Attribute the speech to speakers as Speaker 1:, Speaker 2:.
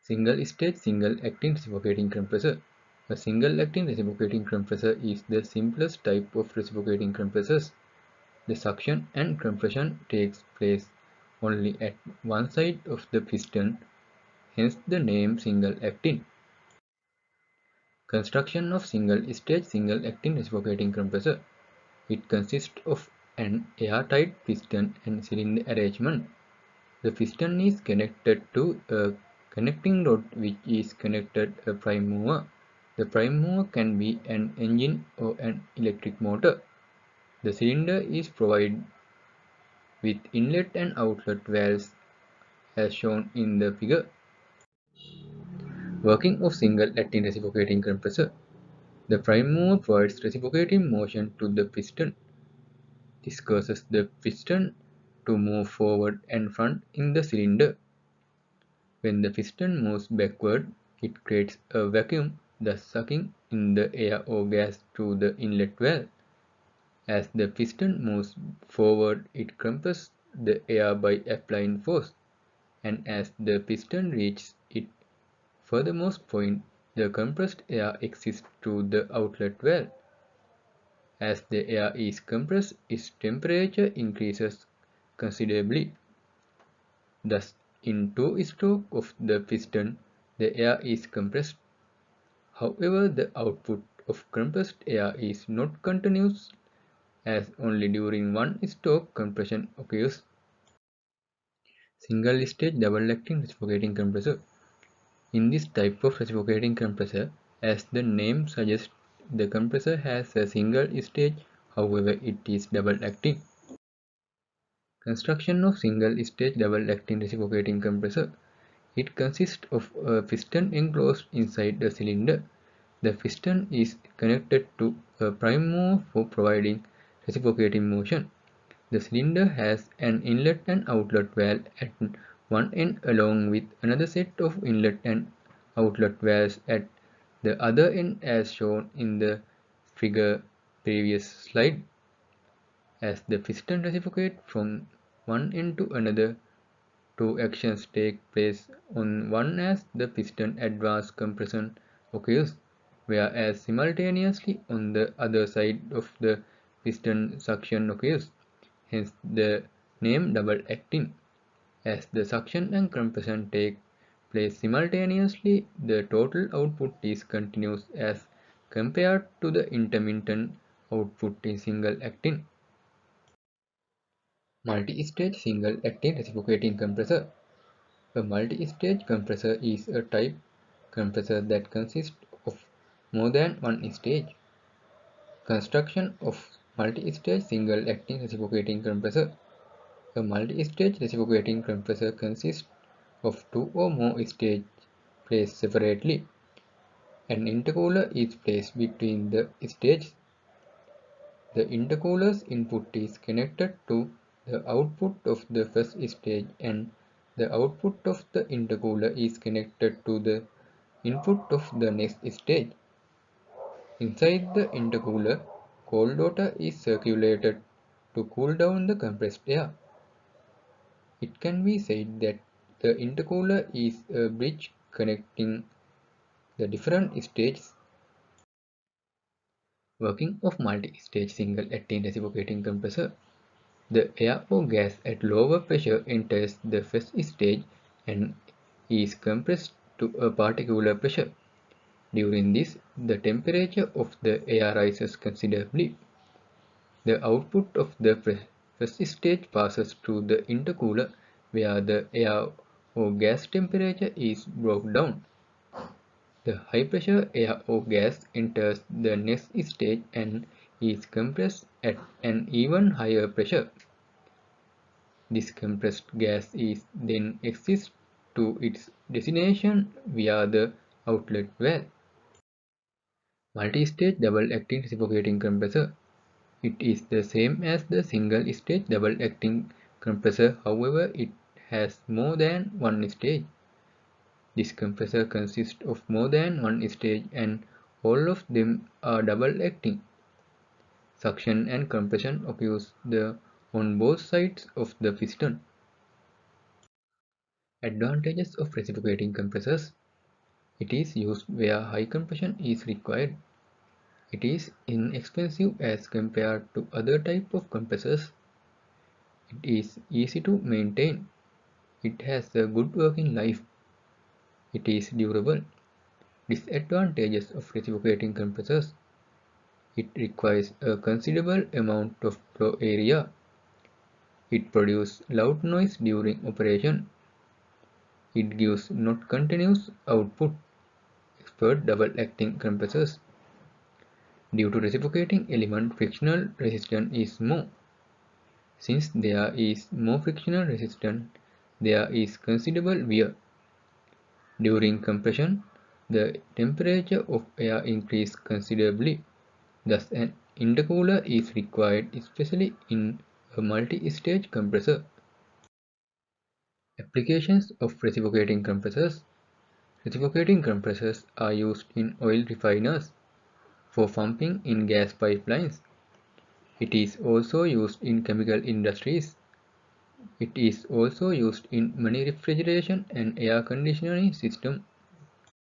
Speaker 1: Single-stage single-acting reciprocating compressor. A single-acting reciprocating compressor is the simplest type of reciprocating compressors. The suction and compression takes place only at one side of the piston, hence the name single-acting. Construction of single-stage single-acting reciprocating compressor. It consists of an airtight piston and cylinder arrangement. The piston is connected to a connecting rod which is connected a prime mover. The prime mover can be an engine or an electric motor. The cylinder is provided with inlet and outlet valves as shown in the figure. Working of single-acting reciprocating compressor. The prime mover provides reciprocating motion to the piston. This causes the piston to move forward and front in the cylinder. When the piston moves backward, it creates a vacuum, thus sucking in the air or gas through the inlet valve. As the piston moves forward, it compresses the air by applying force, and as the piston reaches its furthermost point, the compressed air exits through the outlet valve. As the air is compressed, its temperature increases considerably. Thus, in two strokes of the piston, the air is compressed. However, the output of compressed air is not continuous, as only during one stroke compression occurs. Single-stage double-acting reciprocating compressor. In this type of reciprocating compressor, as the name suggests, the compressor has a single stage, however it is double-acting. Construction of single-stage double-acting reciprocating compressor. It consists of a piston enclosed inside the cylinder. The piston is connected to a prime mover for providing reciprocating motion. The cylinder has an inlet and outlet valve at one end along with another set of inlet and outlet valves at the other end as shown in the figure previous slide. As the piston reciprocates from one end to another, two actions take place. On one as the piston advance compression occurs, whereas simultaneously on the other side of the piston suction occurs. Hence the name double acting. As the suction and compression take place simultaneously, the total output is continuous as compared to the intermittent output in single acting. Multi-stage single acting reciprocating compressor. A multi-stage compressor is a type compressor that consists of more than one stage. Construction of multi-stage single-acting reciprocating compressor. A multi-stage reciprocating compressor consists of two or more stages placed separately. An intercooler is placed between the stages. The intercooler's input is connected to the output of the first stage and the output of the intercooler is connected to the input of the next stage. Inside the intercooler, cold water is circulated to cool down the compressed air. It can be said that the intercooler is a bridge connecting the different stages. Working of multi-stage single-acting reciprocating compressor. The air or gas at lower pressure enters the first stage and is compressed to a particular pressure. During this, the temperature of the air rises considerably. The output of the first stage passes through the intercooler where the air or gas temperature is brought down. The high pressure air or gas enters the next stage and is compressed at an even higher pressure. This compressed gas is then exits to its destination via the outlet valve. Multi-stage double-acting reciprocating compressor. It is the same as the single-stage double-acting compressor, however it has more than one stage. This compressor consists of more than one stage and all of them are double-acting. Suction and compression occurs on both sides of the piston. Advantages of reciprocating compressors. It is used where high compression is required. It is inexpensive as compared to other type of compressors. It is easy to maintain. It has a good working life. It is durable. Disadvantages of reciprocating compressors. It requires a considerable amount of flow area. It produces loud noise during operation. It gives not continuous output. Expert double-acting compressors. Due to reciprocating element, frictional resistance is more. Since there is more frictional resistance, there is considerable wear. During compression, the temperature of air increases considerably. Thus, an intercooler is required, especially in a multi-stage compressor. Applications of reciprocating compressors. Reciprocating compressors are used in oil refiners for pumping in gas pipelines. It is also used in chemical industries. It is also used in many refrigeration and air conditioning systems.